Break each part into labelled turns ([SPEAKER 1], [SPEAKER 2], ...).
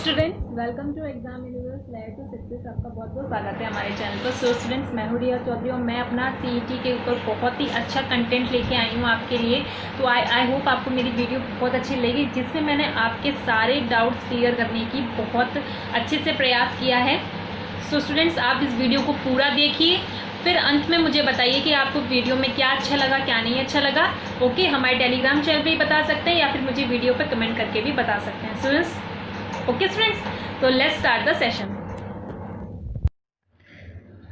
[SPEAKER 1] Students, welcome to exam universe live to success. आपका बहुत बहुत स्वागत है हमारे चैनल पर। सो स्टूडेंट्स, मैं हूँ रिया चौधरी और मैं अपना सीईटी के ऊपर बहुत ही अच्छा कंटेंट लेके आई हूँ आपके लिए। तो आई होप आपको मेरी वीडियो बहुत अच्छी लगी, जिसमें मैंने आपके सारे डाउट्स क्लियर करने की बहुत अच्छे से प्रयास किया है। सो स्टूडेंट्स, आप इस वीडियो को पूरा देखिए, फिर अंत में मुझे बताइए कि आपको वीडियो में क्या अच्छा लगा, क्या नहीं अच्छा लगा। ओके, हमारे टेलीग्राम चैनल पे ही बता सकते हैं या फिर मुझे वीडियो पर कमेंट करके भी बता सकते हैं स्टूडेंट्स। ओके स्टूडेंट्स, तो लेट्स स्टार्ट द सेशन।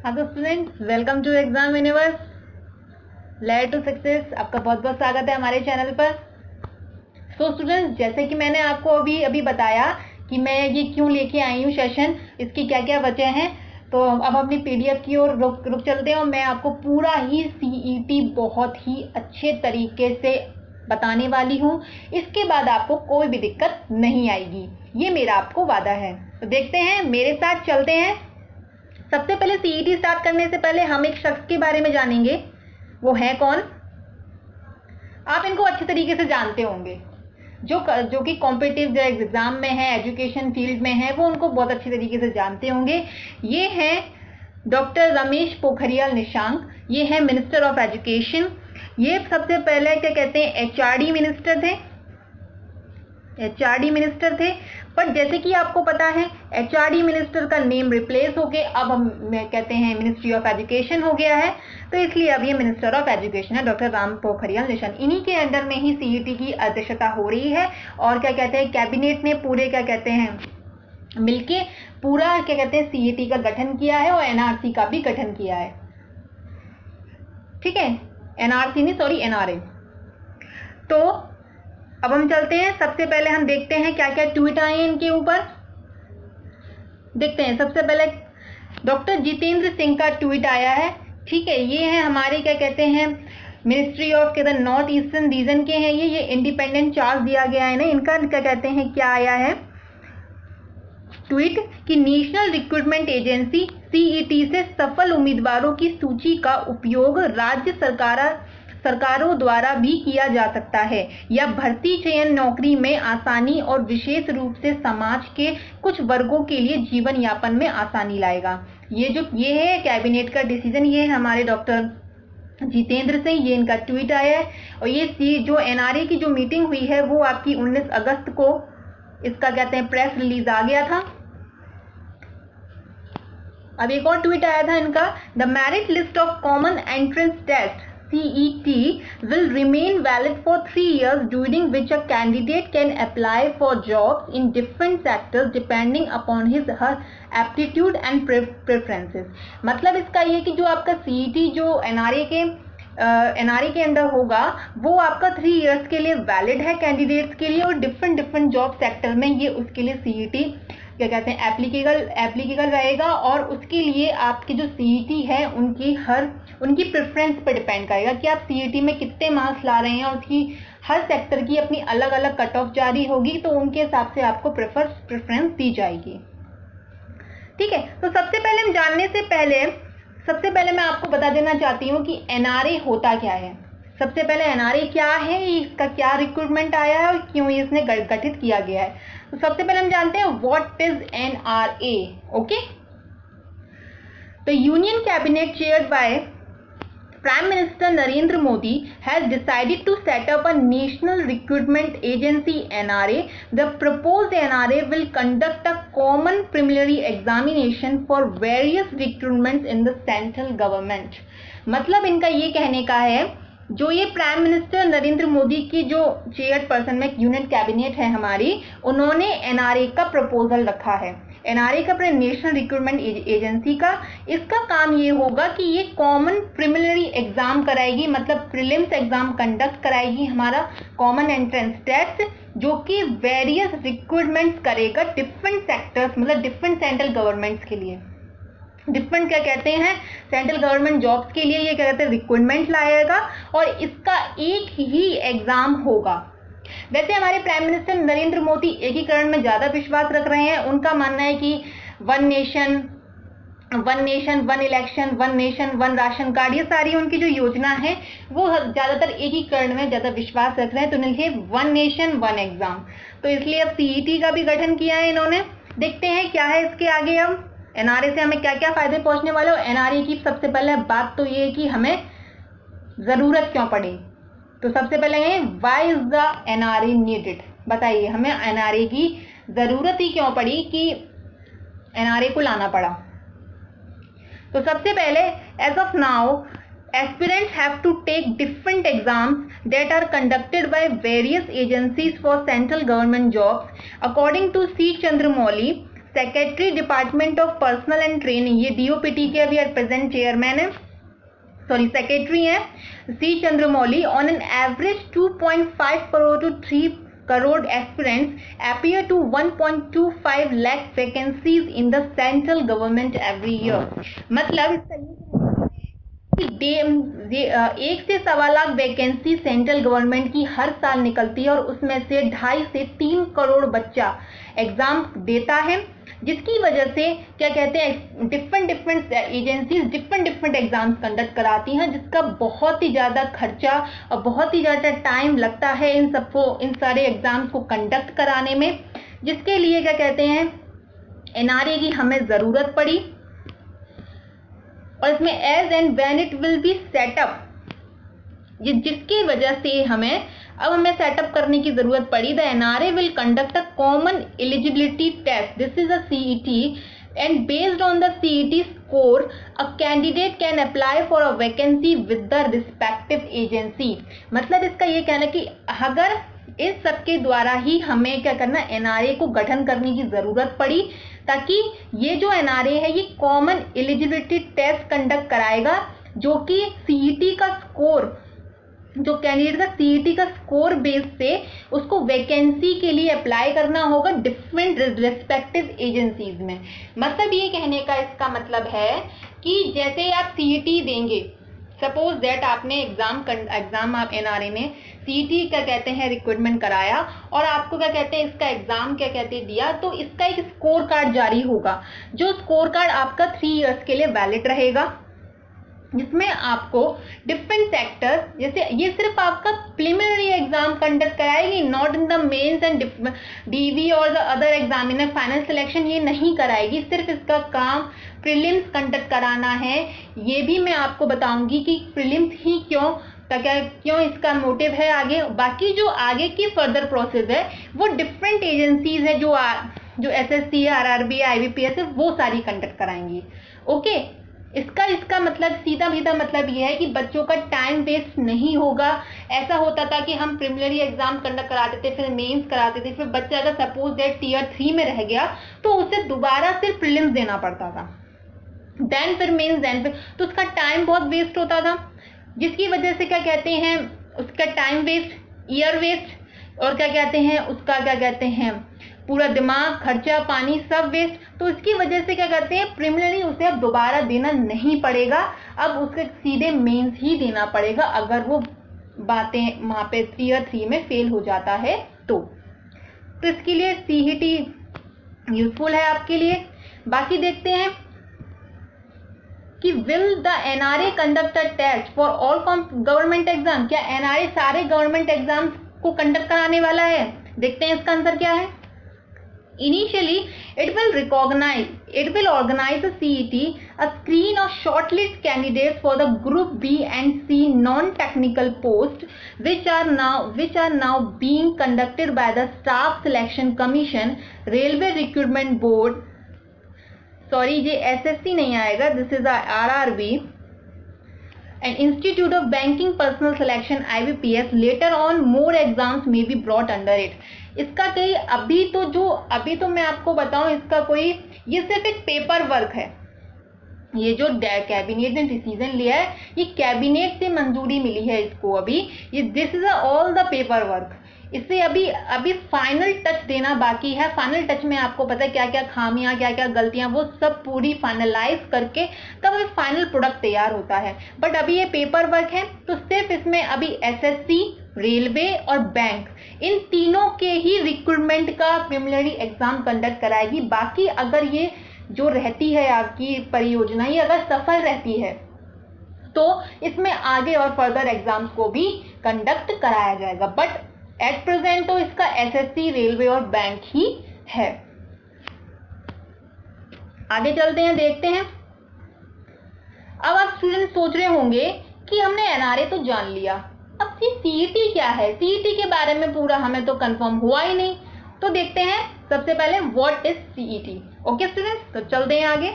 [SPEAKER 2] हाँ तो students, welcome to exam universe live to success. आपका बहुत बहुत स्वागत है हमारे चैनल पर। सो स्टूडेंट्स, जैसे कि मैंने आपको अभी बताया कि मैं ये क्यों लेके आई हूँ सेशन, इसकी क्या क्या वजह हैं। तो अब अपनी पीडीएफ की ओर रुक चलते हैं और मैं आपको पूरा ही सीईटी बहुत ही अच्छे तरीके से बताने वाली हूँ। इसके बाद आपको कोई भी दिक्कत नहीं आएगी, ये मेरा आपको वादा है। तो देखते हैं, मेरे साथ चलते हैं। सबसे पहले सीईटी स्टार्ट करने से पहले हम एक शख्स के बारे में जानेंगे। वो है कौन? आप इनको अच्छे तरीके से जानते होंगे। जो कि कॉम्पिटिटिव एग्जाम में है, एजुकेशन फील्ड में है, वो उनको बहुत अच्छे तरीके से जानते होंगे। ये हैं डॉक्टर रमेश पोखरियाल निशंक। ये है मिनिस्टर ऑफ एजुकेशन। ये सबसे पहले क्या कहते हैं, एचआरडी मिनिस्टर थे। पर जैसे कि आपको पता है, एचआरडी मिनिस्टर का नेम रिप्लेस होके अब हम कहते हैं मिनिस्ट्री ऑफ एजुकेशन हो गया है। तो इसलिए अब ये मिनिस्टर ऑफ एजुकेशन है, डॉक्टर राम पोखरियाल निशंक। इन्हीं के अंडर में ही सीईटी की अध्यक्षता हो रही है। और क्या कहते हैं, कैबिनेट ने पूरे क्या कहते हैं मिलके पूरा क्या कहते हैं सीईटी का गठन किया है और एनआरसी का भी गठन किया है। ठीक है, एनआरसी नहीं, सॉरी, एनआरए। तो अब हम चलते हैं। सबसे पहले हम देखते हैं क्या क्या ट्वीट आए हैं इनके ऊपर। देखते हैं, सबसे पहले डॉक्टर जितेंद्र सिंह का ट्वीट आया है। ठीक है, ये है हमारे क्या कहते हैं मिनिस्ट्री ऑफ के नॉर्थ ईस्टर्न रीजन के हैं। ये इंडिपेंडेंट चार्ज दिया गया है ना इनका। क्या कहते हैं, क्या आया है ट्वीट कि नेशनल रिक्रूटमेंट एजेंसी सीईटी से सफल उम्मीदवारों की सूची का उपयोग राज्य सरकारों द्वारा भी किया जा सकता है या भर्ती चयन नौकरी में आसानी और विशेष रूप से समाज के कुछ वर्गों के लिए जीवन यापन में आसानी लाएगा। ये है कैबिनेट का डिसीजन। ये है हमारे डॉक्टर जितेंद्र सिंह, ये इनका ट्वीट आया है। और ये जो एनआरए की जो मीटिंग हुई है वो आपकी 19 अगस्त को इसका कहते हैं प्रेस रिलीज आ गया था। अब एक और ट्वीट आया था इनका, the merit list of common entrance test CET will remain valid for 3 years, during which a candidate can apply for jobs in different sectors depending upon her aptitude and preferences। मतलब इसका ये कि जो आपका CET जो NRA के अंदर होगा वो आपका 3 इयर्स के लिए वैलिड है कैंडिडेट्स के लिए, और डिफरेंट जॉब सेक्टर में ये उसके लिए CET क्या कहते हैं एप्लीकेबल रहेगा। और उसके लिए आपकी जो सीईटी है उनकी प्रेफरेंस पर डिपेंड करेगा कि आप सीईटी में कितने मार्क्स ला रहे हैं, और उसकी हर सेक्टर की अपनी अलग अलग कट ऑफ जारी होगी, तो उनके हिसाब से आपको प्रेफरेंस दी जाएगी। ठीक है, तो सबसे पहले मैं आपको बता देना चाहती हूँ कि एनआरए होता क्या है। सबसे पहले एनआरए क्या है, इसका क्या रिक्रूटमेंट आया है और क्यों इसने गठित किया गया है। तो सबसे पहले हम जानते हैं व्हाट इज एनआरए। ओके, तो union cabinet chaired by Prime Minister Narendra Modi has decided to set up a National Recruitment Agency (NRA). The proposed NRA will conduct a common preliminary examination for various recruitments in the central government। मतलब इनका ये कहने का है, जो ये prime minister Narendra Modi की जो चेयर पर्सन में यूनियन कैबिनेट है हमारी, उन्होंने एनआरए का प्रपोजल रखा है। एनआरए का अपने नेशनल रिक्रूटमेंट एजेंसी का, इसका काम ये होगा कि ये कॉमन प्रिलिमिनरी एग्जाम कराएगी, मतलब प्रीलिम्स एग्जाम कंडक्ट कराएगी, हमारा कॉमन एंट्रेंस टेस्ट, जो कि वेरियस रिक्रूटमेंट्स करेगा डिफरेंट सेक्टर्स, मतलब डिफरेंट सेंट्रल गवर्नमेंट्स के लिए। डिफरेंट क्या कहते हैं सेंट्रल गवर्नमेंट जॉब्स के लिए ये क्या कहते हैं रिक्रूटमेंट लाएगा, और इसका एक ही एग्जाम होगा। वैसे हमारे प्राइम मिनिस्टर नरेंद्र मोदी एकीकरण में ज्यादा विश्वास रख रहे हैं। उनका मानना है कि one nation one election, one nation one ration card, ये सारी उनकी जो योजना है वो ज्यादातर एकीकरण में ज्यादा विश्वास रख रहे हैं। तो उन्हें वन नेशन वन एग्जाम, तो इसलिए अब सीईटी का भी गठन किया है इन्होंने। देखते हैं क्या है इसके आगे। अब एनआरए से हमें क्या क्या फायदे पहुंचने वाले हो। एनआरए की सबसे पहले बात तो ये है कि हमें जरूरत क्यों पड़ी। तो सबसे पहले है why is the NRA needed. बताइए हमें एनआरए की जरूरत ही क्यों पड़ी कि एनआरए को लाना पड़ा। तो सबसे पहले as of now aspirants have to take different exams that are conducted by various agencies for central government jobs. According to C. Chandramouli, Secretary Department of Personnel and Training, ये DOPT के अभी present chairman है, sorry secretary है सी Chandramouli, on an average 2.5 crore to 3 crore aspirants appear to 1.25 lakh vacancies in the central government every year. मतलब इसका एक से 1.25 lakh vacancy central government की हर साल निकलती है और उसमें से 2.5 से 3 करोड़ बच्चा एग्जाम देता है, जिसकी वजह से क्या कहते हैं different agencies different exams conduct कराती हैं, जिसका बहुत ही ज़्यादा खर्चा और बहुत ही ज़्यादा टाइम लगता है इन सारे एग्जाम्स को कंडक्ट कराने में, जिसके लिए क्या कहते हैं एनआरए की हमें ज़रूरत पड़ी। और इसमें as and when it will be setup, जिसकी वजह से हमें सेटअप करने की जरूरत पड़ी। The NRA will conduct a common eligibility test, this is a CET, and based on the CET score a candidate can apply for a vacancy with the respective agency. मतलब इसका ये कहना कि अगर इस सब के द्वारा ही हमें क्या करना एनआरए को गठन करने की जरूरत पड़ी, ताकि ये जो एनआरए है ये कॉमन एलिजिबिलिटी टेस्ट कंडक्ट कराएगा, जो कि सीईटी का स्कोर, जो कैंडिडेट का सीईटी का स्कोर बेस से उसको वैकेंसी के लिए अप्लाई करना होगा डिफरेंट रिस्पेक्टिव एजेंसीज में। मतलब ये कहने का इसका मतलब है कि जैसे आप सीईटी देंगे, सपोज दैट आपने एग्जाम आप एनआरए ने सीईटी क्या कहते हैं रिक्रूटमेंट कराया और आपको क्या कहते हैं इसका एग्जाम क्या कहते हैं दिया, तो इसका एक स्कोर कार्ड जारी होगा, जो स्कोर कार्ड आपका 3 इयर्स के लिए वैलिड रहेगा, जिसमें आपको डिफरेंट सेक्टर, जैसे ये सिर्फ आपका प्रिलिमिनरी एग्जाम कंडक्ट कराएगी, not in the mains and DV और the other examiner final selection ये नहीं कराएगी, सिर्फ इसका काम प्रीलिम्स कंडक्ट कराना है। ये भी मैं आपको बताऊंगी कि प्रीलिम्स ही क्यों इसका मोटिव है आगे। बाकी जो आगे की फर्दर प्रोसेस है वो डिफरेंट एजेंसीज है जो एसएससी, आरआरबी, आईबीपीएस है, वो सारी कंडक्ट कराएंगी। ओके, इसका मतलब सीधा मतलब ये है कि बच्चों का टाइम वेस्ट नहीं होगा। ऐसा होता था कि हम प्रिलिमिनरी एग्जाम कंडक्ट कराते थे, फिर मेंस कराते थे, फिर बच्चा अगर सपोज दैट टीयर 3 में रह गया तो उसे दोबारा सिर्फ प्रीलिम्स देना पड़ता था, देन फिर मेंस, देन फिर, तो उसका टाइम बहुत वेस्ट होता था, जिसकी वजह से क्या कहते हैं उसका टाइम वेस्ट, ईयर वेस्ट, और क्या कहते हैं उसका क्या कहते हैं पूरा दिमाग, खर्चा पानी सब वेस्ट। तो इसकी वजह से क्या करते हैं प्रिलिमिनरी उसे अब दोबारा देना नहीं पड़ेगा, अब उसके सीधे मेंस ही देना पड़ेगा अगर वो बातें वहाँ पे टीयर 3 में फेल हो जाता है तो इसके लिए सीईटी यूजफुल है आपके लिए। बाकी देखते हैं कि will the NRA conduct a test for all government exam, क्या एनआरए सारे गवर्नमेंट एग्जाम को कंडक्ट कराने वाला है। देखते हैं इसका आंसर क्या है। Initially, it will organize a CET, a screen of shortlist candidates for the Group B and C non-technical posts, which are now being conducted by the Staff Selection Commission, Railway Recruitment Board. Sorry, ये SSC नहीं आएगा. This is a RRB. And Institute of Banking Personal Selection IBPS. Later on, more exams may be brought under it. इसका कई अभी तो मैं आपको बताऊं इसका कोई, ये सिर्फ एक पेपर वर्क है। ये जो कैबिनेट ने डिसीजन लिया है ये कैबिनेट से मंजूरी मिली है इसको, अभी ये this is all the paper work. इससे अभी फाइनल टच देना बाकी है। फाइनल टच में आपको पता है क्या क्या खामियां, क्या क्या गलतियां, वो सब पूरी फाइनलाइज करके तब ये फाइनल प्रोडक्ट तैयार होता है। बट अभी ये पेपर वर्क है, तो सिर्फ इसमें अभी एसएससी, रेलवे और बैंक, इन तीनों के ही रिक्रूटमेंट का प्रिलिमिनरी एग्जाम कंडक्ट कराएगी। बाकी अगर ये जो रहती है आपकी परियोजना, ये अगर सफल रहती है तो इसमें आगे और फर्दर एग्जाम्स को भी कंडक्ट कराया जाएगा। बट एट प्रेजेंट तो इसका एसएससी, रेलवे और बैंक ही है। आगे चलते हैं, देखते हैं। अब आप स्टूडेंट सोच रहे होंगे कि हमने एनआरए तो जान लिया, अब सीईटी क्या है, सीईटी के बारे में पूरा हमें तो कंफर्म हुआ ही नहीं। तो देखते हैं सबसे पहले what is CET. Okay students, तो चलते हैं आगे,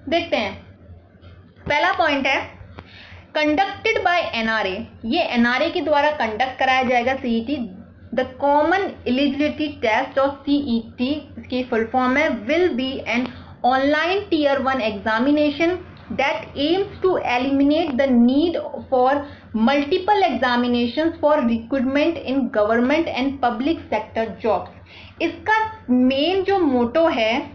[SPEAKER 2] देखते हैं। पहला पॉइंट है कंडक्टेड बाय एनआरए, ये एनआरए के द्वारा कंडक्ट कराया जाएगा CET. The common eligibility test of CET, इसकी फुल फॉर्म है will be an online tier 1 examination that aims to eliminate the need for multiple examinations for recruitment in government and public sector jobs। इसका main जो मोटो है,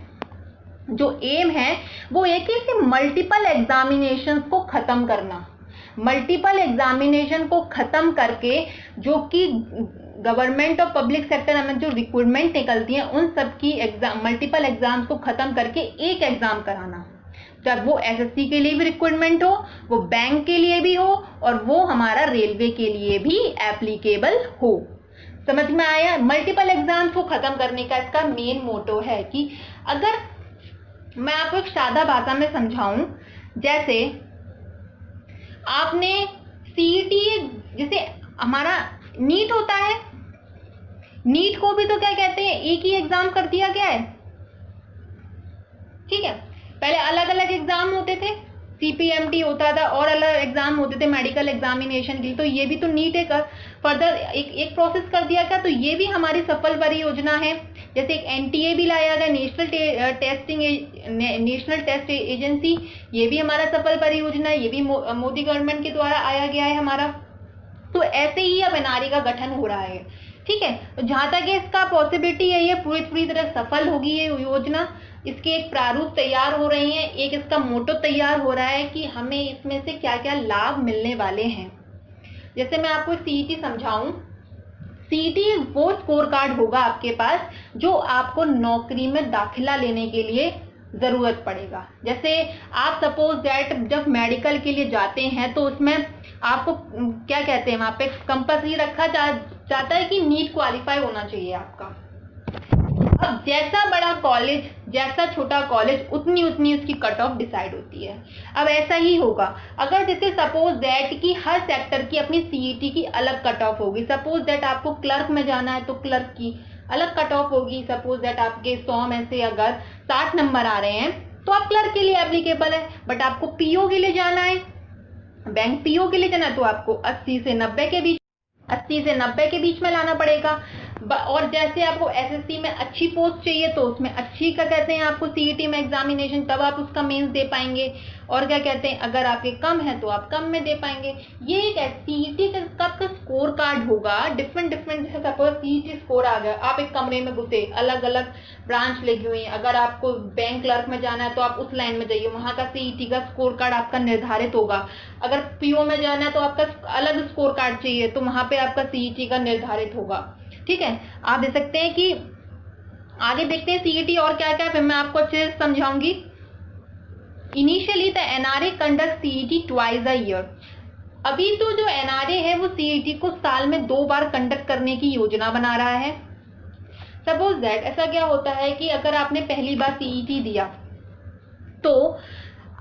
[SPEAKER 2] जो M है, वो एक ही multiple examinations को खत्म करना। मल्टीपल एग्जामिनेशन को खत्म करके जो कि गवर्नमेंट और पब्लिक सेक्टर में जो रिक्रूटमेंट निकलती है उन सब की एग्जाम, मल्टीपल एग्जाम्स को खत्म करके एक एग्जाम कराना, चाहे वो एसएससी के लिए भी रिक्रूटमेंट हो, वो बैंक के लिए भी हो, और वो हमारा रेलवे के लिए भी एप्लीकेबल हो। समझ में आया? मल्टीपल एग्जाम्स को खत्म करने का इसका मेन मोटो है कि अगर मैं आपको एक सादा भाषा में समझाऊं, जैसे आपने सीईटी, जैसे हमारा नीट होता है, नीट को भी तो क्या कहते हैं, एक ही एग्जाम कर दिया गया है, ठीक है। पहले अलग अलग एग्जाम होते थे, सीपीएमटी होता था और अलग एग्जाम होते थे मेडिकल एग्जामिनेशन की, तो ये भी तो नीट एक फर्दर एक प्रोसेस कर दिया गया। तो ये भी हमारी सफल परियोजना है। जैसे एक एनटीए भी लाया गया, नेशनल टेस्ट एजेंसी, ये भी हमारा सफल परियोजना है, ये भी मोदी गवर्नमेंट के द्वारा आया गया है हमारा। तो ऐसे ही अब एनआरए का गठन हो रहा है, ठीक है। तो जहां तक इसका पॉसिबिलिटी है, ये पूरी तरह सफल होगी ये योजना। इसके एक प्रारूप तैयार हो रही है, एक इसका मोटो तैयार हो रहा है कि हमें इसमें से क्या क्या लाभ मिलने वाले हैं। जैसे मैं आपको सीईटी समझाऊं, सीईटी वो स्कोर कार्ड होगा आपके पास जो आपको नौकरी में दाखिला लेने के लिए जरूरत पड़ेगा। जैसे आप सपोज दैट जब मेडिकल के लिए जाते हैं तो उसमें आपको क्या कहते हैं, वहां पे कंपल्सरी रखा जाता है कि नीट क्वालिफाई होना चाहिए आपका। अब जैसा बड़ा कॉलेज, जैसा छोटा कॉलेज, उतनी उसकी कट ऑफ डिसाइड होती है। अब ऐसा ही होगा अगर जैसे सपोज दैट कि हर सेक्टर की अपनी सीईटी की अलग कट ऑफ होगी। सपोज दैट आपको क्लर्क में जाना है तो क्लर्क की अलग कट ऑफ होगी। सपोज दैट आपके 100 में से अगर 60 नंबर आ रहे हैं तो आप क्लर्क के लिए एप्लीकेबल है। बट आपको पीओ के लिए जाना है, बैंक पीओ के लिए जाना है, तो आपको 80 से 90 के बीच में लाना पड़ेगा। और जैसे आपको एसएससी में अच्छी पोस्ट चाहिए तो उसमें अच्छी क्या कहते हैं आपको सीईटी में एग्जामिनेशन, तब आप उसका मेंस दे पाएंगे। और क्या कहते हैं, अगर आपके कम है तो आप कम में दे पाएंगे। ये एक सीईटी का आपका स्कोर कार्ड होगा, डिफरेंट जैसे सपोज सीईटी स्कोर आ गया, आप एक कमरे में घुसे, अलग अलग ब्रांच लगी हुई है। अगर आपको बैंक क्लर्क में जाना है तो आप उस लाइन में जाइए, वहां का सीईटी का स्कोर कार्ड आपका निर्धारित होगा। अगर पीओ में जाना है तो आपका अलग स्कोर कार्ड चाहिए, तो वहां पे आपका सीईटी का निर्धारित होगा, ठीक है। आप देख सकते हैं कि आगे देखते हैं सीईटी और क्या क्या, फिर मैं आपको अच्छे से समझाऊंगी। Initially the NRA conduct CET twice a year. अभी तो जो एनआरए है वो सीईटी को साल में 2 बार कंडक्ट करने की योजना बना रहा है। सपोज दैट ऐसा क्या होता है कि अगर आपने पहली बार सीईटी दिया तो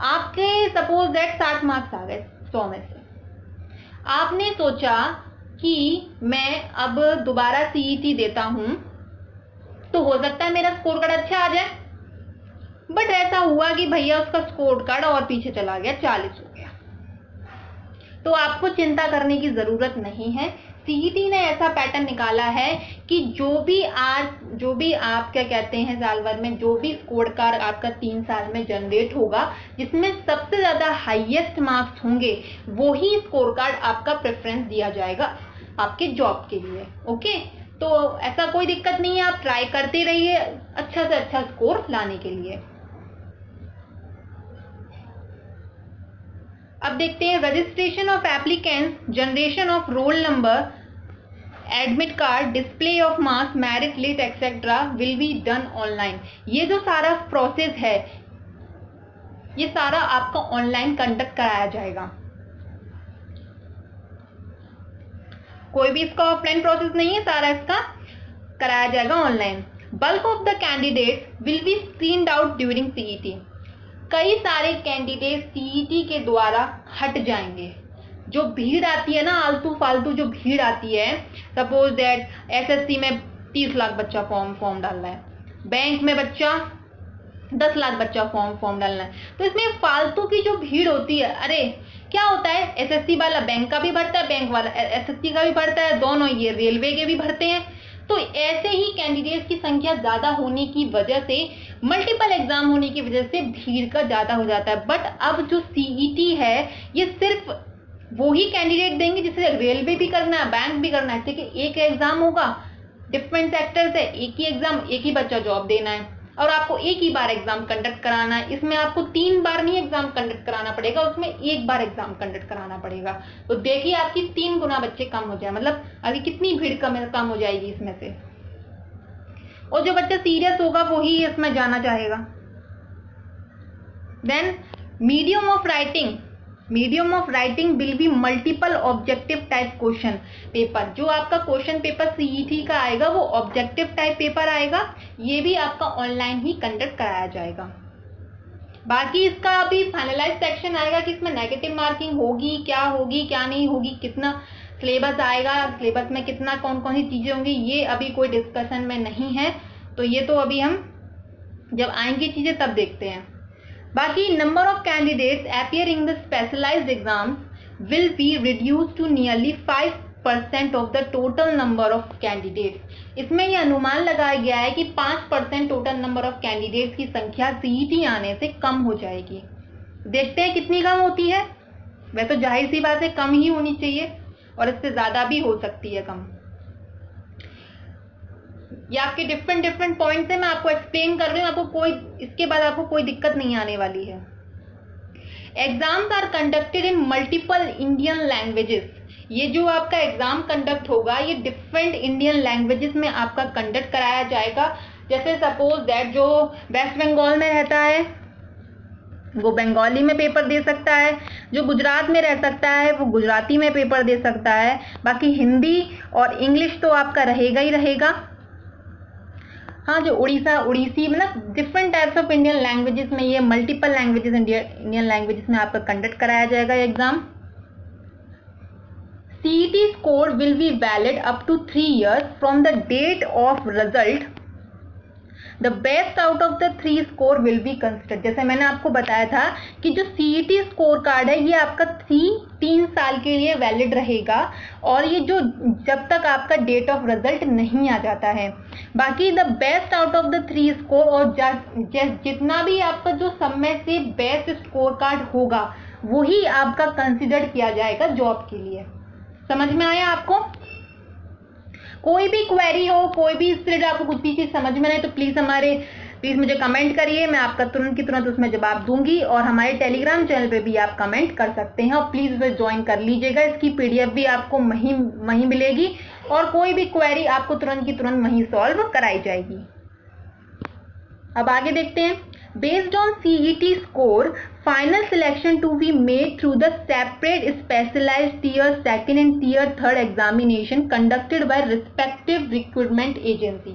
[SPEAKER 2] आपके सपोज दैट 60 मार्क्स आ गए 100 में से, आपने सोचा कि मैं अब दोबारा सीईटी देता हूं तो हो सकता है मेरा स्कोर कार्ड अच्छा आ जाए। बट ऐसा हुआ कि भैया उसका स्कोर कार्ड और पीछे चला गया, 40 हो गया। तो आपको चिंता करने की जरूरत नहीं है। सीईटी ने ऐसा पैटर्न निकाला है कि जो भी आप क्या कहते हैं साल भर में जो भी स्कोर कार्ड आपका 3 साल में जनरेट होगा, जिसमें सबसे ज्यादा हाईएस्ट मार्क्स होंगे, वो ही स्कोर कार्ड आपका प्रेफरेंस दिया जाएगा आपके जॉब के लिए। ओके, तो ऐसा कोई दिक्कत नहीं है, आप ट्राई करते रहिए अच्छा से अच्छा स्कोर लाने के लिए। अब देखते हैं registration of applicants, generation of roll number, admit card, display of marks, merit list etcetera will be done online. ये जो सारा प्रोसेस है ये सारा आपका ऑनलाइन कंडक्ट कराया जाएगा, कोई भी इसका ऑफलाइन प्रोसेस नहीं है, सारा इसका कराया जाएगा online. Bulk of the candidates will be screened out during CET. कई सारे कैंडिडेट सीईटी के द्वारा हट जाएंगे। जो भीड़ आती है ना, आलतू फालतू जो भीड़ आती है, सपोज दैट एसएससी में 30 लाख बच्चा फॉर्म डाल रहा है, बैंक में बच्चा 10 लाख बच्चा फॉर्म डालना है, तो इसमें फालतू की जो भीड़ होती है, अरे क्या होता है, एसएससी वाला बैंक का भी भरता है, बैंक वाला एसएससी का भी भरता है, दोनों ये रेलवे के भी भरते हैं। तो ऐसे ही कैंडिडेट की संख्या ज्यादा होने की वजह से, मल्टीपल एग्जाम होने की वजह से भीड़ का ज्यादा हो जाता है। बट अब जो सीईटी है ये सिर्फ वो ही कैंडिडेट देंगे जिसे रेलवे भी करना है, बैंक भी करना है, ठीक है। एक एग्जाम होगा, डिफरेंट सेक्टर से एक ही एग्जाम, एक ही बच्चा जॉब देना है, और आपको एक ही बार एग्जाम कंडक्ट कराना है। इसमें आपको 3 बार नहीं एग्जाम कंडक्ट कराना पड़ेगा, उसमें 1 बार एग्जाम कंडक्ट कराना पड़ेगा। तो देखिए आपकी 3 गुना बच्चे कम हो जाए, मतलब अभी कितनी भीड़ कम हो जाएगी इसमें से। और जो बच्चा सीरियस होगा वो ही इसमें जाना चाहेगा। Then medium of writing will be multiple objective type question paper. जो आपका क्वेश्चन पेपर सीईटी का आएगा वो ऑब्जेक्टिव टाइप पेपर आएगा, ये भी आपका ऑनलाइन ही कंडक्ट कराया जाएगा। बाकी इसका अभी फाइनलाइज सेक्शन आएगा कि इसमें नेगेटिव मार्किंग होगी क्या नहीं होगी, कितना सिलेबस आएगा, सिलेबस में कितना कौन कौन सी चीजें होंगी, ये अभी कोई डिस्कशन में नहीं है। तो ये तो अभी हम जब आएंगी चीजें तब देखते हैं। बाकी number of candidates appearing the specialized exams will be reduced to nearly 5% of the total number of candidates। इसमें यह अनुमान लगाया गया है कि 5% टोटल नंबर ऑफ कैंडिडेट्स की संख्या सीईटी आने से कम हो जाएगी। देखते हैं कितनी कम होती है। वैसे तो जाहिर सी बात है कम ही होनी चाहिए, और इससे ज्यादा भी हो सकती है कम। ये आपके डिफरेंट पॉइंट्स है, मैं आपको एक्सप्लेन कर रही हूँ, आपको इसके बाद आपको कोई दिक्कत नहीं आने वाली है। Exams are conducted in multiple Indian languages. ये जो आपका एग्जाम कंडक्ट होगा ये डिफरेंट इंडियन लैंग्वेजेस में आपका कंडक्ट कराया जाएगा। जैसे सपोज दैट जो वेस्ट बंगाल में रहता है वो बंगाली में पेपर दे सकता है, जो गुजरात में रह सकता है वो गुजराती में पेपर दे सकता है। बाकी हिंदी और इंग्लिश तो आपका रहेगा ही रहेगा। हाँ, जो उड़ीसी मतलब different types of Indian languages में, ये मल्टीपल लैंग्वेजेस इंडियन लैंग्वेजेस में आपका कंडक्ट कराया जाएगा exam. CET score will be valid up to 3 years from the date of result. The best out of the 3 score will be considered. जैसे मैंने आपको बताया था कि जो सीईटी स्कोर कार्ड है ये आपका 3 साल के लिए वैलिड रहेगा, और ये जो जब तक आपका डेट ऑफ रिजल्ट नहीं आ जाता है। बाकी the best out of the 3 score, और जितना भी आपका जो सब में से बेस्ट स्कोर कार्ड होगा वही आपका कंसिडर किया जाएगा जॉब के लिए। समझ में आया आपको? कोई भी क्वेरी हो, कोई भी इससे रिलेटेड आपको कुछ भी चीज समझ में नहीं तो प्लीज मुझे कमेंट करिए, मैं आपका तुरंत की तुरंत उसमें जवाब दूंगी। और हमारे टेलीग्राम चैनल पे भी आप कमेंट कर सकते हैं, और प्लीज उसे ज्वाइन कर लीजिएगा। इसकी पीडीएफ भी आपको वहीं मिलेगी, और कोई भी क्वेरी आपको तुरंत की तुरंत वहीं सॉल्व कराई जाएगी। अब आगे देखते हैं। Based on CET score, final selection to be made through the separate specialized tier 2nd and tier 3rd examination conducted by respective recruitment agency।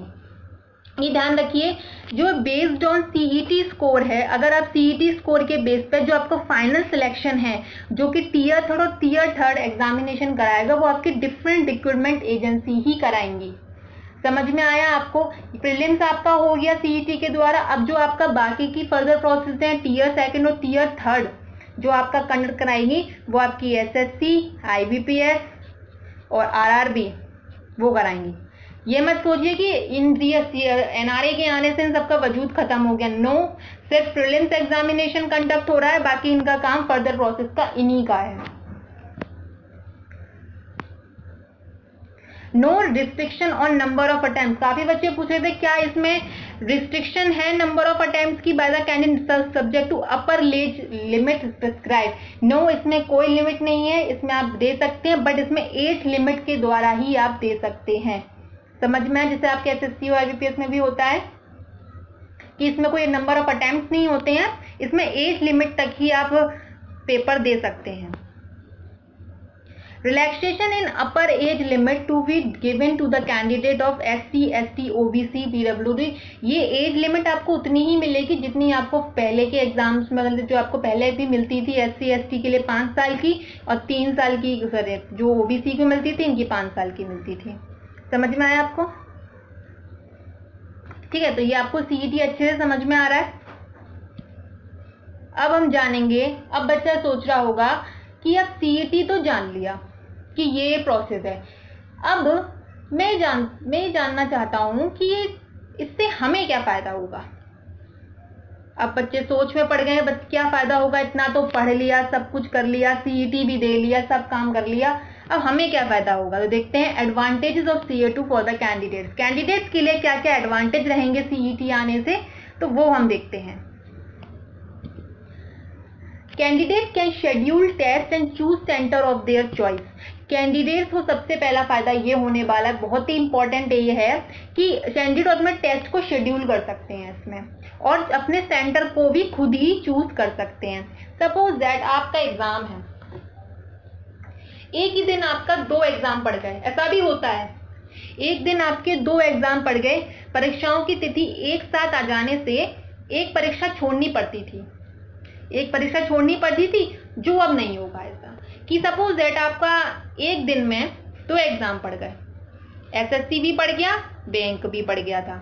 [SPEAKER 2] ये ध्यान रखिए, जो बेस्ड ऑन सीईटी स्कोर है, अगर आप सीईटी स्कोर के बेस पे जो आपका फाइनल सिलेक्शन है जो कि टियर 3rd और टियर 3rd एग्जामिनेशन कराएगा वो आपकी डिफरेंट रिक्रूटमेंट एजेंसी ही कराएंगी। समझ में आया आपको? प्रीलिम्स आपका हो गया सीईटी के द्वारा। अब जो आपका बाकी की फर्दर प्रोसेस है टियर 2nd और टियर 3rd जो आपका कंडक्ट कराएंगी वो आपकी एसएससी, आईबीपीएस और आरआरबी वो कराएंगी। ये मत सोचिए कि एनआरए के आने से इन सबका वजूद खत्म हो गया। नो, सिर्फ प्रीलिम्स एग्जामिनेशन कंडक्ट हो रहा है, बाकी इनका काम फर्दर प्रोसेस का इन्हीं का है। No restriction on number of attempt. काफी बच्चे पूछ रहे थे क्या इसमें रिस्ट्रिक्शन है नंबर ऑफ अटेम्प्ट की by the candidate subject to upper age limit prescribe. No, इसमें कोई लिमिट नहीं है, इसमें आप दे सकते हैं, बट इसमें एज लिमिट के द्वारा ही आप दे सकते हैं। समझ में आया? जैसे आपके एसएससी और आईबीपीएस में भी होता है कि इसमें कोई नंबर ऑफ अटेम्प्ट नहीं होते हैं, इसमें एज लिमिट तक ही आप पेपर दे सकते हैं। Relaxation in upper age limit to be given to the candidate of SC ST OBC PWD। ये एज लिमिट आपको उतनी ही मिलेगी जितनी आपको पहले के एग्जाम्स में, मतलब जो आपको पहले भी मिलती थी SC ST के लिए 5 साल की और 3 साल की, सॉरी जो OBC को मिलती थी इनकी 5 साल की मिलती थी। समझ में आया आपको? ठीक है, तो ये आपको CET अच्छे से समझ में आ रहा है। अब हम जानेंगे, अब बच्चा सोच रहा होगा कि अब CET तो जान लिया कि ये प्रोसेस है, अब मैं जानना चाहता हूँ कि इससे हमें क्या फायदा होगा। अब बच्चे सोच में पड़ गए, क्या फायदा होगा, इतना तो पढ़ लिया, सब कुछ कर लिया, CET भी दे लिया, सब काम कर लिया, अब हमें क्या फायदा होगा। तो देखते हैं advantages of CA2 for the candidates के लिए क्या क्या एडवांटेज रहेंगे CET आने से, तो वो हम देखते हैं। Candidate can schedule test and choose centre of their choice. Candidates को सबसे पहला फायदा ये होने वाला है, बहुत ही इंपॉर्टेंट ये है कि कैंडिडेट अपने टेस्ट को शेड्यूल कर सकते हैं इसमें, और अपने सेंटर को भी खुद ही चूज कर सकते हैं। सपोज दैट आपका एग्जाम है, एक ही दिन आपका 2 एग्जाम पड़ गए, ऐसा भी होता है, एक दिन आपके 2 एग्जाम पड़ गए, परीक्षाओं की तिथि एक साथ आ जाने से एक परीक्षा छोड़नी पड़ती थी, जो अब नहीं होगा। ऐसा कि सपोज दैट आपका एक दिन में 2 एग्जाम पड़ गए, SSC भी पड़ गया, बैंक भी पड़ गया था,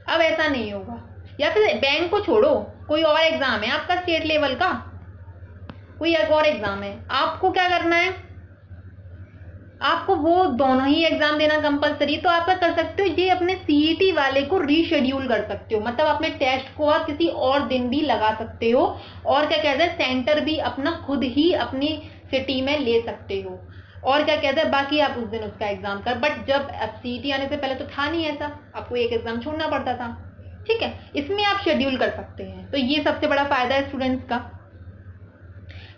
[SPEAKER 2] अब ऐसा नहीं होगा। या फिर बैंक को छोड़ो, कोई और एग्जाम है आपका स्टेट लेवल का, कोई एक और एग्जाम है, आपको क्या करना है, आपको वो दोनों ही एग्जाम देना कंपलसरी। तो आप क्या कर सकते हो, ये अपने CET वाले को रीशेड्यूल कर सकते हो, मतलब अपने टेस्ट को आप किसी और दिन भी लगा सकते हो, और क्या कहते हैं सेंटर भी अपना खुद ही अपनी सिटी में ले सकते हो, और क्या कहते हैं बाकी आप उस दिन उसका एग्जाम कर। बट जब CET आने से पहले तो था नहीं ऐसा, आपको एक एग्जाम छोड़ना पड़ता था। ठीक है, इसमें आप शेड्यूल कर सकते हैं, तो ये सबसे बड़ा फायदा है स्टूडेंट्स का।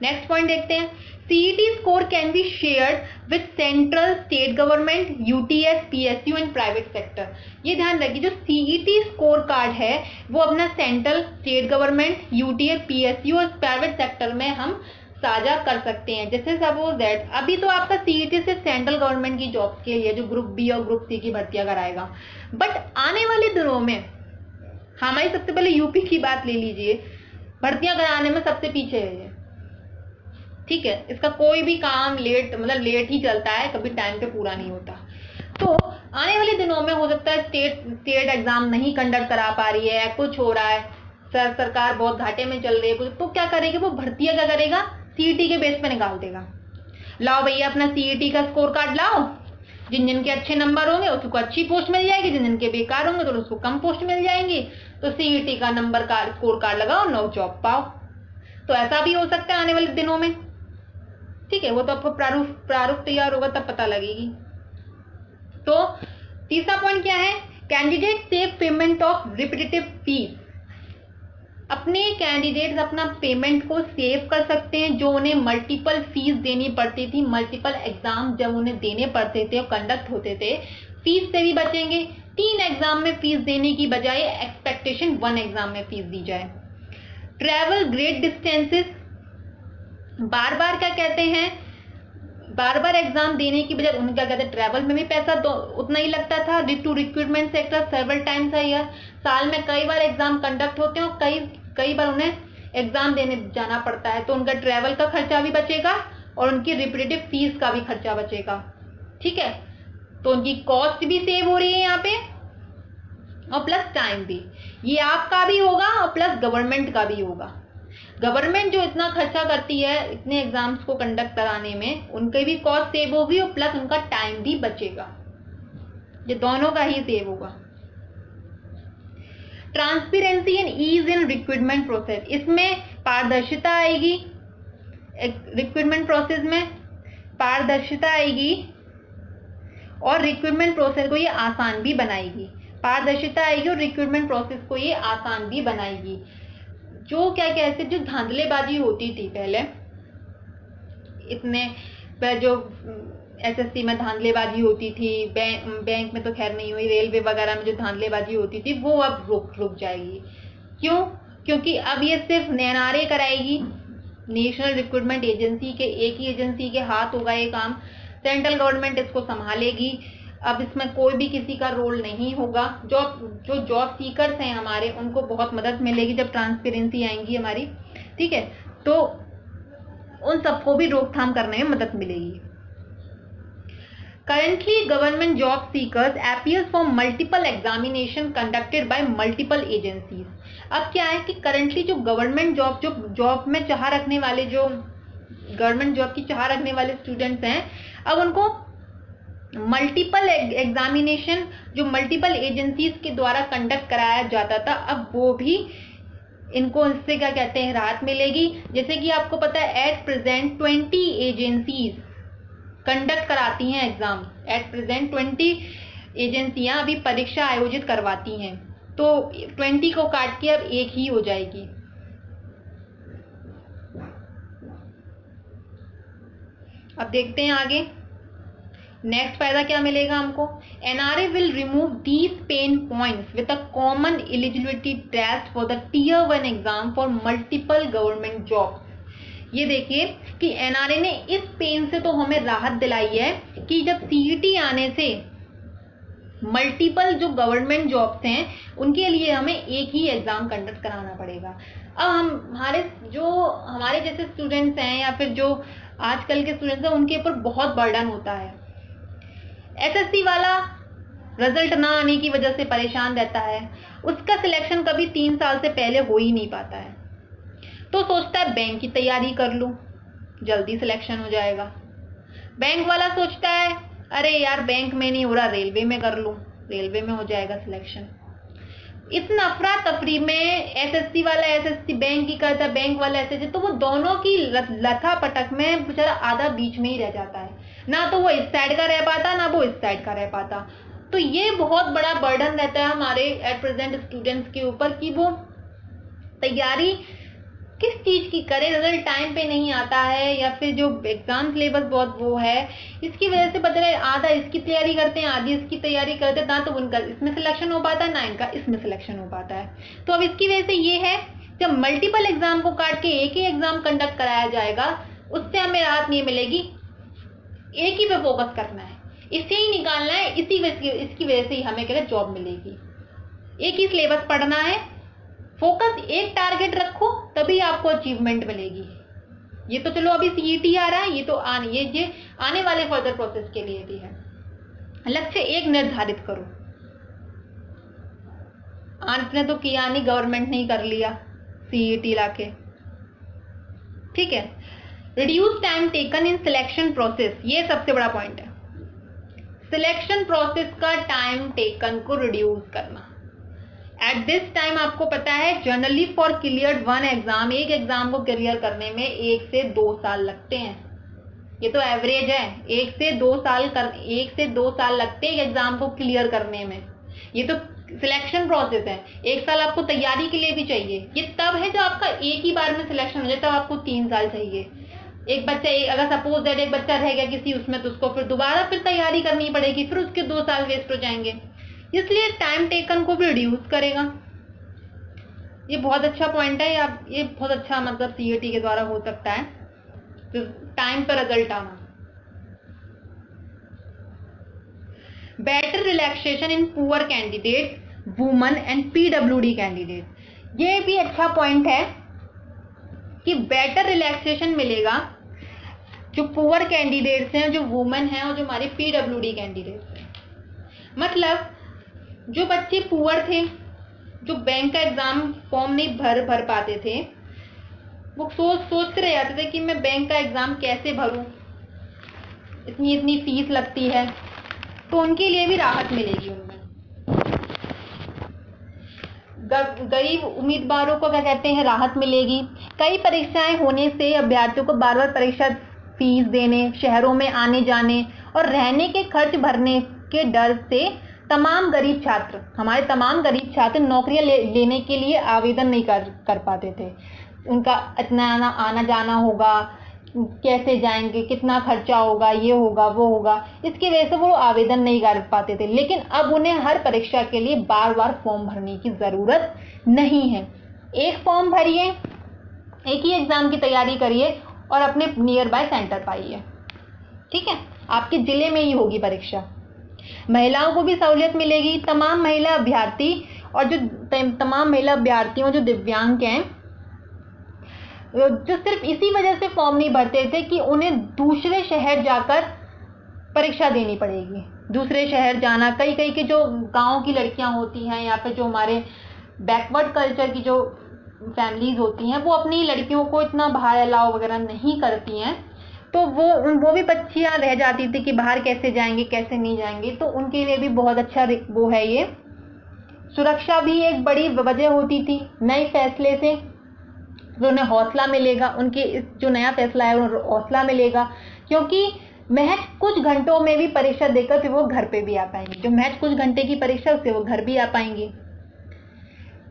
[SPEAKER 2] नेक्स्ट पॉइंट देखते हैं, CET score can be shared with central, state government, UTS, PSU and private sector. ये ध्यान रखिए, जो CET स्कोर कार्ड है वो अपना central, state government, UTS, PSU और प्राइवेट सेक्टर में हम साझा कर सकते हैं। जैसे सपोज दैट अभी तो आपका CET से सेंट्रल गवर्नमेंट की जॉब्स के लिए जो ग्रुप बी और ग्रुप सी की भर्तियां कराएगा, बट आने वाले दिनों में हमारी सबसे पहले यूपी की बात ले लीजिए, भर्तियां कराने में सबसे पीछे है। ठीक है, इसका कोई भी काम लेट ही चलता है, कभी टाइम पे पूरा नहीं होता। तो आने वाले दिनों में हो सकता है स्टेट एग्जाम नहीं कंडक्ट करा पा रही है, कुछ हो रहा है, सरकार बहुत घाटे में चल रही है, तो क्या करेगी वो, भर्तियां क्या करेगा, CET के बेस पे निकाल देगा। लाओ भैया अपना CET का स्कोर कार्ड लाओ, जिन के अच्छे नंबर होंगे उसको अच्छी पोस्ट मिल जाएगी, जिन के बेकार होंगे तो उसको कम पोस्ट मिल जाएंगी। तो CET का नंबर का स्कोर कार्ड लगाओ, 9 जॉब पाओ। तो ऐसा भी हो सकता है आने वाले दिनों में। ठीक है, वो तो आपको प्रारूप तैयार होगा तब पता लगेगी। तो तीसरा पॉइंट क्या है, candidate save payment of repetitive fees. अपने कैंडिडेट्स अपना पेमेंट को सेव कर सकते हैं, जो उन्हें मल्टीपल फीस देनी पड़ती थी, मल्टीपल एग्जाम जब उन्हें देने पड़ते थे और कंडक्ट होते थे, फीस से भी बचेंगे। 3 एग्जाम में फीस देने की बजाय एक्सपेक्टेशन 1 एग्जाम में फीस दी जाए। ट्रैवल ग्रेट डिस्टेंसेस, बार बार क्या कहते हैं, बार बार एग्जाम देने की बजाय उन्हें क्या कहते हैं, ट्रैवल में भी पैसा तो उतना ही लगता था। To recruitment sector several times a year, साल में कई बार एग्जाम कंडक्ट होते हैं और कई बार उन्हें एग्जाम देने जाना पड़ता है, तो उनका ट्रैवल का खर्चा भी बचेगा और उनकी रिपीटेटिव फीस का भी खर्चा बचेगा। ठीक है, तो उनकी कॉस्ट भी सेव हो रही है यहाँ पे, और प्लस टाइम भी, ये आपका भी होगा और प्लस गवर्नमेंट का भी होगा। गवर्नमेंट जो इतना खर्चा करती है इतने एग्जाम्स को कंडक्ट कराने में, उनके भी कॉस्ट सेव होगी और प्लस उनका टाइम भी बचेगा, ये दोनों का ही सेव होगा। Transparency and ease in recruitment process, इसमें पारदर्शिता आएगी, रिक्रूटमेंट प्रोसेस में पारदर्शिता आएगी और रिक्रूटमेंट प्रोसेस को ये आसान भी बनाएगी। पारदर्शिता आएगी और रिक्रूटमेंट प्रोसेस को ये आसान भी बनाएगी। जो क्या कहते, जो धांधलेबाजी होती थी पहले, इतने जो SSC में धांधलेबाजी होती थी, बैंक में तो खैर नहीं हुई, रेलवे वगैरह में जो धांधलेबाजी होती थी वो अब रुक जाएगी। क्यों? क्योंकि अब ये सिर्फ NRA कराएगी, नेशनल रिक्रूटमेंट एजेंसी के, एक ही एजेंसी के हाथ होगा ये काम, सेंट्रल गवर्नमेंट इसको संभालेगी। अब इसमें कोई भी किसी का रोल नहीं होगा। जो जॉब सीकर्स हैं हमारे, उनको बहुत मदद मिलेगी जब ट्रांसपेरेंसी आएंगी हमारी, ठीक है, तो उन सबको भी रोकथाम करने में मदद मिलेगी। Currently, government job seekers appears for multiple examination conducted by multiple agencies. अब क्या है कि करंटली जो गवर्नमेंट जॉब में चाह रखने वाले, जो गवर्नमेंट जॉब की चाह रखने वाले स्टूडेंट्स हैं, अब उनको मल्टीपल एग्जामिनेशन जो मल्टीपल एजेंसीज के द्वारा कंडक्ट कराया जाता था, अब वो भी इनको इससे क्या कहते हैं, राहत मिलेगी। जैसे कि आपको पता है एट प्रेजेंट 20 एजेंसीज कंडक्ट कराती हैं एग्जाम। एट प्रेजेंट 20 एजेंसियां अभी परीक्षा आयोजित करवाती हैं, तो 20 को काट के अब एक ही हो जाएगी। अब देखते हैं आगे नेक्स्ट फायदा क्या मिलेगा हमको। NRA will remove these pain points with a common eligibility test for the tier 1 exam for multiple government jobs. ये देखिए कि एनआरए ने इस पेन से तो हमें राहत दिलाई है कि जब सीईटी आने से मल्टीपल जो गवर्नमेंट जॉब्स हैं उनके लिए हमें एक ही एग्जाम कंडक्ट कराना पड़ेगा। अब हमारे जैसे स्टूडेंट्स हैं या फिर जो आजकल के स्टूडेंट्स हैं, उनके ऊपर बहुत बर्डन होता है। एसएससी वाला रिजल्ट ना आने की वजह से परेशान रहता है, उसका सिलेक्शन कभी 3 साल से पहले हो ही नहीं पाता है, तो सोचता है बैंक की तैयारी कर लूं, जल्दी सिलेक्शन हो जाएगा। बैंक वाला सोचता है अरे यार बैंक में नहीं हो रहा, रेलवे में कर लूं, रेलवे में हो जाएगा सिलेक्शन। इस अफरा तफरी में एसएससी वाला एसएससी बैंक की करता है, बैंक वाला एसएससी, तो वो दोनों की लथा पटक में बेचारा आधा बीच में ही रह जाता है, ना तो वो इस साइड का रह पाता ना वो इस साइड का रह पाता। तो ये बहुत बड़ा बर्डन रहता है हमारे एट प्रेजेंट स्टूडेंट्स के ऊपर कि वो तैयारी किस चीज की करे, रिजल्ट टाइम पे नहीं आता है या फिर जो एग्जाम सिलेबस बहुत वो है, इसकी वजह से पता है आधा इसकी तैयारी करते हैं आधी इसकी तैयारी करते हैं, ना तो उनका इसमें सिलेक्शन हो पाता है ना इनका इसमें सिलेक्शन हो पाता है। तो अब इसकी वजह से ये है जब मल्टीपल एग्जाम को काट के एक ही एग्जाम कंडक्ट कराया जाएगा, उससे हमें राहत नहीं मिलेगी। एक ही पे फोकस करना है, इसे ही निकालना है, इसकी वजह से ही हमें क्या जॉब मिलेगी। एक ही सिलेबस पढ़ना है, फोकस एक टारगेट रखो, तभी आपको अचीवमेंट मिलेगी। ये तो चलो अभी सीईटी आ रहा है, ये तो आने वाले फर्दर प्रोसेस के लिए भी है। लक्ष्य एक निर्धारित करो। आपने तो किया नहीं, गवर्नमेंट ने ही कर लिया सीईटी लाके, ठीक है। Reduce time taken in selection process, ये सबसे बड़ा पॉइंट है। सिलेक्शन प्रोसेस का टाइम टेकन को रिड्यूस करना। एट दिस टाइम आपको पता है जनरली फॉर क्लियर 1 एग्जाम, एक एग्जाम को क्लियर करने में 1 से 2 साल लगते हैं। ये तो एवरेज है, 1 से 2 साल लगते हैं एग्जाम को क्लियर करने में। ये तो सिलेक्शन प्रोसेस है, 1 साल आपको तैयारी के लिए भी चाहिए। ये तब है जब आपका एक ही बार में सिलेक्शन हो जाए, तब आपको 3 साल चाहिए। एक बच्चा अगर सपोज दैट एक बच्चा रह गया किसी उसमें, तो उसको फिर दोबारा तैयारी करनी पड़ेगी, फिर उसके 2 साल वेस्ट हो जाएंगे। इसलिए टाइम टेकन को भी रिड्यूस करेगा। ये बहुत अच्छा पॉइंट है, ये बहुत अच्छा मतलब सीईटी के द्वारा हो सकता है, तो टाइम पर रिजल्ट आना। Better relaxation in poor candidate, woman and PWD candidate, ये भी अच्छा पॉइंट है कि बेटर रिलैक्सेशन मिलेगा जो पुअर कैंडिडेट्स हैं, जो वुमेन हैं और जो हमारे पीडब्ल्यूडी कैंडिडेट्स हैं। मतलब जो बच्चे पुअर थे, जो बैंक का एग्जाम फॉर्म नहीं भर पाते थे, वो सोचते रह जाते थे कि मैं बैंक का एग्जाम कैसे भरूं, इतनी फीस लगती है, तो उनके लिए भी राहत मिलेगी। उनमें गरीब उम्मीदवारों को क्या कहते हैं, राहत मिलेगी। कई परीक्षाएं होने से अभ्यर्थियों को बार बार परीक्षा फीस देने, शहरों में आने जाने और रहने के खर्च भरने के डर से हमारे तमाम गरीब छात्र नौकरियां लेने के लिए आवेदन नहीं कर पाते थे। उनका इतना आना जाना होगा, कैसे जाएंगे, कितना खर्चा होगा, ये होगा वो होगा, इसकी वजह से वो आवेदन नहीं कर पाते थे। लेकिन अब उन्हें हर परीक्षा के लिए बार बार फॉर्म भरने की ज़रूरत नहीं है। एक फॉर्म भरिए, एक ही एग्ज़ाम की तैयारी करिए और अपने नियर बाय सेंटर पाइए, ठीक है। आपके ज़िले में ही होगी परीक्षा। महिलाओं को भी सहूलियत मिलेगी। तमाम महिला अभ्यर्थी और जो तमाम महिला अभ्यर्थियों जो दिव्यांग हैं, जो सिर्फ इसी वजह से फॉर्म नहीं भरते थे कि उन्हें दूसरे शहर जाकर परीक्षा देनी पड़ेगी। दूसरे शहर जाना, कई के जो गांव की लड़कियां होती हैं या फिर जो हमारे बैकवर्ड कल्चर की जो फैमिलीज होती हैं, वो अपनी लड़कियों को इतना बाहर अलाउ वगैरह नहीं करती हैं, तो वो भी बच्चियां रह जाती थी कि बाहर कैसे जाएंगे कैसे नहीं जाएंगे। तो उनके लिए भी बहुत अच्छा वो है। ये सुरक्षा भी एक बड़ी वजह होती थी। नए फैसले से तो उन्हें हौसला मिलेगा, उनके इस जो नया फैसला है उन्हें हौसला मिलेगा, क्योंकि महज कुछ घंटों में भी परीक्षा देकर फिर वो घर पे भी आ पाएंगे। जो महज कुछ घंटे की परीक्षा उससे वो घर भी आ पाएंगे।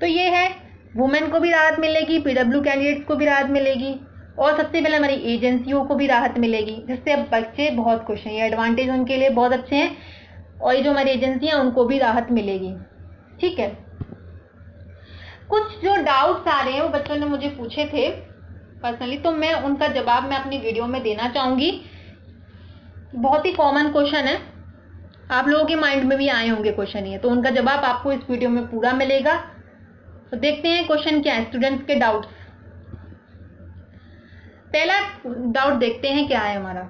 [SPEAKER 2] तो ये है, वुमेन को भी राहत मिलेगी, पीडब्ल्यू कैंडिडेट्स को भी राहत मिलेगी, और सबसे पहले हमारी एजेंसियों को भी राहत मिलेगी, जिससे अब बच्चे बहुत खुश हैं। ये एडवांटेज उनके लिए बहुत अच्छे हैं, और ये जो हमारी एजेंसियां उनको भी राहत मिलेगी, ठीक है। कुछ जो डाउट्स आ रहे हैं वो बच्चों ने मुझे पूछे थे पर्सनली, तो मैं उनका जवाब मैं अपनी वीडियो में देना चाहूँगी। बहुत ही कॉमन क्वेश्चन है, आप लोगों के माइंड में भी आए होंगे क्वेश्चन ये, तो उनका जवाब आपको इस वीडियो में पूरा मिलेगा। तो देखते हैं क्वेश्चन क्या है, स्टूडेंट्स के डाउट्स। पहला डाउट देखते हैं क्या है हमारा।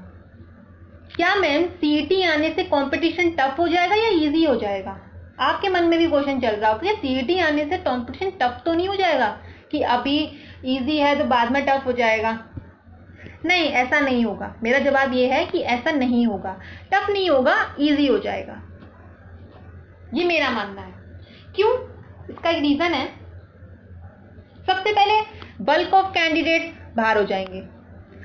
[SPEAKER 2] क्या मैम सीईटी आने से कंपटीशन टफ हो जाएगा या इजी हो जाएगा? आपके मन में भी क्वेश्चन चल रहा होगा, सीईटी आने से कंपटीशन टफ तो नहीं हो जाएगा कि अभी इजी है तो बाद में टफ हो जाएगा? नहीं, ऐसा नहीं होगा। मेरा जवाब ये है कि ऐसा नहीं होगा, टफ नहीं होगा, इजी हो जाएगा। ये मेरा मानना है। क्यों? इसका एक रीजन है। सबसे पहले बल्क ऑफ कैंडिडेट बाहर हो जाएंगे,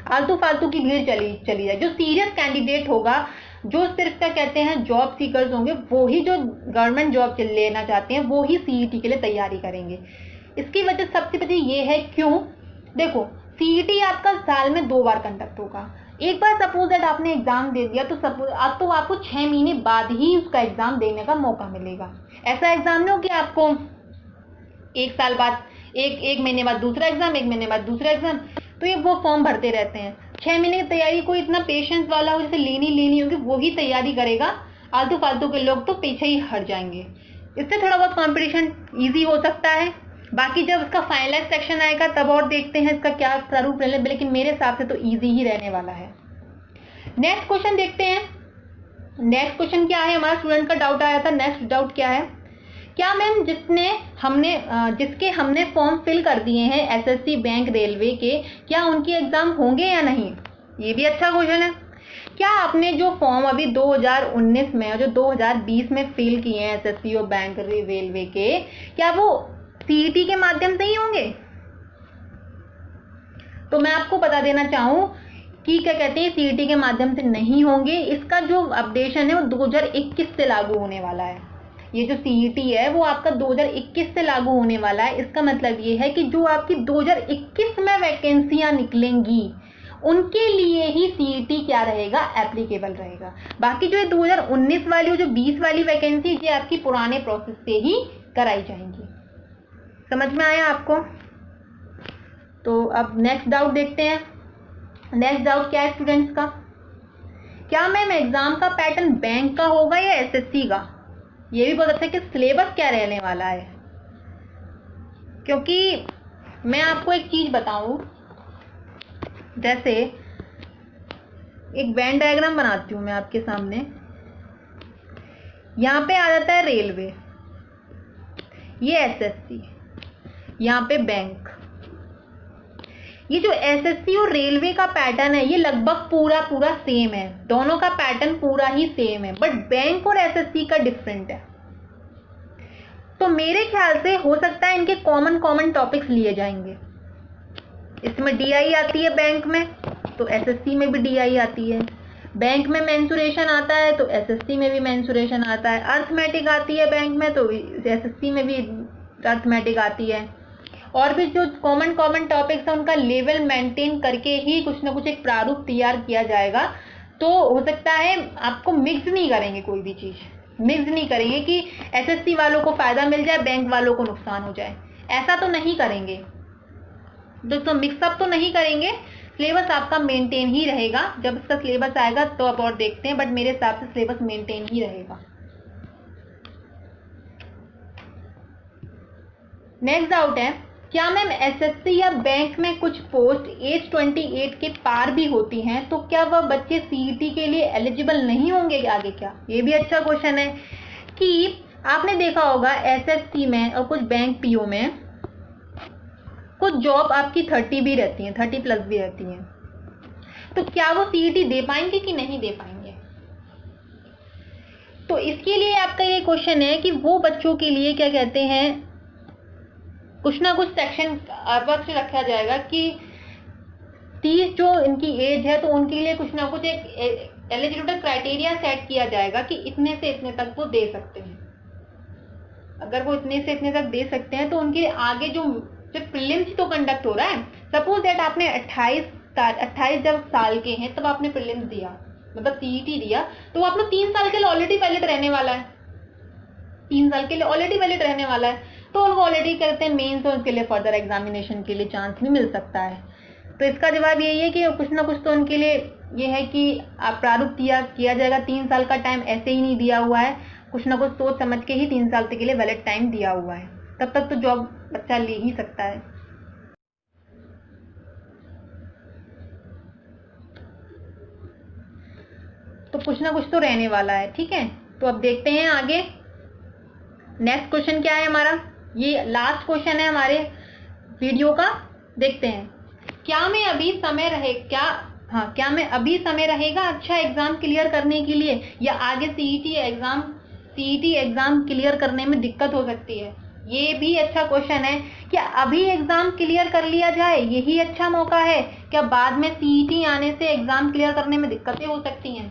[SPEAKER 2] आलतू फालतू की भीड़ चली जाए। जो सीरियस कैंडिडेट होगा, जो सिर्फ क्या कहते हैं जॉब सीकर्स होंगे, वो ही जो गवर्नमेंट जॉब लेना चाहते हैं वो ही सीईटी के लिए तैयारी करेंगे। इसकी वजह सबसे पहले ये है। क्यों? देखो, सीईटी आपका साल में 2 बार कंडक्ट होगा। एक बार सपोज दैट आपने एग्जाम दे दिया, तो सपोज अब तो आपको 6 महीने बाद ही उसका एग्जाम देने का मौका मिलेगा। ऐसा एग्जाम नहीं हो कि आपको 1 साल बाद, एक महीने बाद दूसरा एग्जाम, 1 महीने बाद दूसरा एग्जाम, तो ये वो फॉर्म भरते रहते हैं। 6 महीने की तैयारी कोई इतना पेशेंस वाला हो, जैसे लेनी होगी वो ही तैयारी करेगा। आलतू फालतू के लोग तो पीछे ही हट जाएंगे। इससे थोड़ा बहुत कंपटीशन इजी हो सकता है। बाकी जब इसका फाइनलाइज सेक्शन आएगा तब और देखते हैं इसका क्या प्रारूप रहने, लेकिन मेरे हिसाब से तो इजी ही रहने वाला है। नेक्स्ट क्वेश्चन देखते हैं। नेक्स्ट क्वेश्चन क्या है, हमारा स्टूडेंट का डाउट आया था। नेक्स्ट डाउट क्या है, क्या मैम जिसके हमने फॉर्म फिल कर दिए हैं एसएससी, बैंक, रेलवे के, क्या उनके एग्जाम होंगे या नहीं? ये भी अच्छा क्वेश्चन है। क्या आपने जो फॉर्म अभी 2019 में और जो 2020 में फिल किए हैं एसएससी और बैंक, रेलवे के, क्या वो सीईटी के माध्यम से ही होंगे? तो मैं आपको बता देना चाहूँ कि क्या कहते हैं, सीईटी के माध्यम से नहीं होंगे। इसका जो अपडेशन है वो 2021 से लागू होने वाला है। ये जो सीईटी है वो आपका 2021 से लागू होने वाला है। इसका मतलब ये है कि जो आपकी 2021 में वैकेंसियां निकलेंगी उनके लिए ही सीईटी क्या रहेगा, एप्लीकेबल रहेगा। बाकी जो 2019 वाली और जो 20 वाली वैकेंसी, ये आपकी पुराने प्रोसेस से ही कराई जाएंगी। समझ में आया आपको? तो अब नेक्स्ट डाउट देखते हैं। नेक्स्ट डाउट क्या है स्टूडेंट्स का, क्या मैम एग्जाम का पैटर्न बैंक का होगा या एसएससी का? ये भी बहुत अच्छा है कि सिलेबस क्या रहने वाला है। क्योंकि मैं आपको एक चीज बताऊं, जैसे एक वेन डायग्राम बनाती हूं मैं आपके सामने। यहाँ पे आ जाता है रेलवे, ये एसएससी, यहाँ पे बैंक। ये जो एसएससी और रेलवे का पैटर्न है ये लगभग पूरा सेम है। दोनों का पैटर्न पूरा ही सेम है, बट बैंक और एसएससी का डिफरेंट है। तो मेरे ख्याल से हो सकता है इनके कॉमन टॉपिक्स लिए जाएंगे। इसमें डीआई आती है बैंक में, तो एसएससी में भी डीआई आती है। बैंक में मेंसुरेशन आता है तो एसएससी में भी मेंसुरेशन आता है। अर्थमेटिक आती है बैंक में तो एसएससी में भी अर्थमेटिक आती है। और भी जो कॉमन टॉपिक्स है उनका लेवल मेंटेन करके ही कुछ ना कुछ एक प्रारूप तैयार किया जाएगा। तो हो सकता है आपको मिक्स नहीं करेंगे, कोई भी चीज मिक्स नहीं करेंगे कि एसएससी वालों को फायदा मिल जाए, बैंक वालों को नुकसान हो जाए, ऐसा तो नहीं करेंगे। दोस्तों मिक्सअप तो नहीं करेंगे, सिलेबस आपका मेंटेन ही रहेगा। जब इसका सिलेबस आएगा तो अब और देखते हैं, बट मेरे हिसाब से सिलेबस मेंटेन ही रहेगा। नेक्स्ट डाउट है, क्या मैम एसएससी या बैंक में कुछ पोस्ट एज 28 के पार भी होती हैं, तो क्या वह बच्चे सीईटी के लिए एलिजिबल नहीं होंगे आगे क्या? ये भी अच्छा क्वेश्चन है कि आपने देखा होगा एसएससी में और कुछ बैंक पीओ में कुछ जॉब आपकी 30 भी रहती हैं, 30 प्लस भी रहती हैं, तो क्या वो सीईटी दे पाएंगे कि नहीं दे पाएंगे? तो इसके लिए आपका ये क्वेश्चन है कि वो बच्चों के लिए क्या कहते हैं, कुछ ना कुछ सेक्शन अलग से रखा जाएगा कि 30 जो इनकी एज है तो उनके लिए कुछ ना कुछ एक एलिजिबिलिटी क्राइटेरिया सेट किया जाएगा कि इतने से इतने तक वो दे सकते हैं। अगर वो इतने से इतने तक दे सकते हैं तो उनके आगे जो प्रीलिम्स तो कंडक्ट हो रहा है, सपोज दैट आपने 28 जब साल के हैं तब आपने प्रीलिम्स दिया, मतलब सीईटी दिया, तो वो आपने 3 साल के लिए ऑलरेडी वैलिड रहने वाला है, 3 साल के लिए ऑलरेडी वैलिड रहने वाला है, तो उनको ऑलरेडी करते हैं मेंस और उसके लिए फर्दर एग्जामिनेशन के लिए चांस भी मिल सकता है। तो इसका जवाब यही है कि कुछ ना कुछ तो उनके लिए ये है कि आप प्रारूप किया जाएगा। 3 साल का टाइम ऐसे ही नहीं दिया हुआ है, कुछ ना कुछ सोच समझ के ही 3 साल के लिए वैलिड टाइम दिया हुआ है, तब तक तो जॉब बच्चा ले ही सकता है। तो कुछ ना कुछ तो रहने वाला है, ठीक है। तो अब देखते हैं आगे नेक्स्ट क्वेश्चन क्या है हमारा, ये लास्ट क्वेश्चन है हमारे वीडियो का। देखते हैं, क्या मैं अभी समय रहेगा अच्छा एग्जाम क्लियर करने के लिए, या आगे सीईटी एग्जाम क्लियर करने में दिक्कत हो सकती है? ये भी अच्छा क्वेश्चन है। क्या अभी एग्जाम क्लियर कर लिया जाए यही अच्छा मौका है, क्या बाद में सीईटी आने से एग्जाम क्लियर करने में दिक्कतें हो सकती हैं?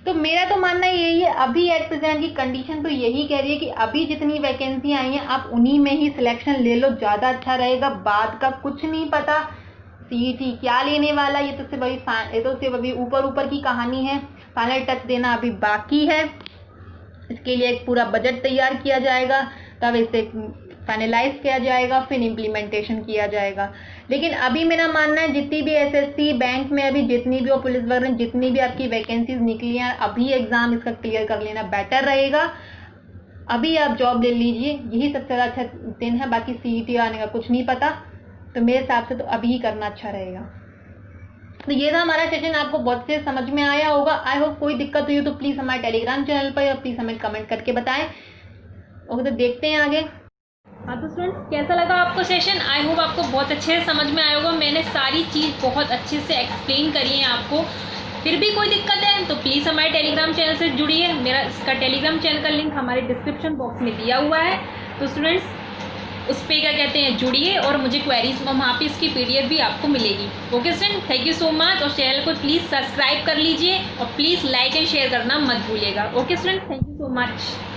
[SPEAKER 2] तो मेरा तो मानना यही है, अभी एट प्रेजेंट की कंडीशन तो यही कह रही है कि अभी जितनी वैकेंसी आई हैं आप उन्हीं में ही सिलेक्शन ले लो, ज़्यादा अच्छा रहेगा। बाद का कुछ नहीं पता सीईटी क्या लेने वाला, ये तो सिर्फ अभी ऊपर की कहानी है, फाइनल टच देना अभी बाकी है। इसके लिए एक पूरा बजट तैयार किया जाएगा, तब इसे फाइनलाइज किया जाएगा, फिर इम्प्लीमेंटेशन किया जाएगा। लेकिन अभी मेरा मानना है जितनी भी एसएससी बैंक में अभी जितनी भी और पुलिस वगैरह जितनी भी आपकी वैकेंसीज निकली हैं, अभी एग्जाम इसका क्लियर कर लेना बेटर रहेगा। अभी आप जॉब ले लीजिए, यही सबसे ज़्यादा अच्छा दिन है। बाकी सीईटी आने का कुछ नहीं पता, तो मेरे हिसाब से तो अभी ही करना अच्छा रहेगा। तो ये था हमारा सेशन, आपको बहुत से समझ में आया होगा। आई होप कोई दिक्कत हुई हो तो प्लीज़ हमारे टेलीग्राम चैनल पर या प्लीज़ हमें कमेंट करके बताएं। ओके, तो देखते हैं आगे।
[SPEAKER 1] हाँ तो स्टूडेंट्स, कैसा लगा आपको सेशन? आई होप आपको बहुत अच्छे से समझ में आया होगा। मैंने सारी चीज़ बहुत अच्छे से एक्सप्लेन करी है आपको। फिर भी कोई दिक्कत है तो प्लीज़ हमारे टेलीग्राम चैनल से जुड़िए। मेरा इसका टेलीग्राम चैनल का लिंक हमारे डिस्क्रिप्शन बॉक्स में दिया हुआ है, तो स्टूडेंट्स उस पर क्या कहते हैं जुड़िए और मुझे क्वेरीज वहाँ पे इसकी PDF भी आपको मिलेगी। Okay student, thank you so much. और चैनल को प्लीज़ सब्सक्राइब कर लीजिए और प्लीज़ लाइक एंड शेयर करना मत भूलिएगा। Okay student, thank you so much.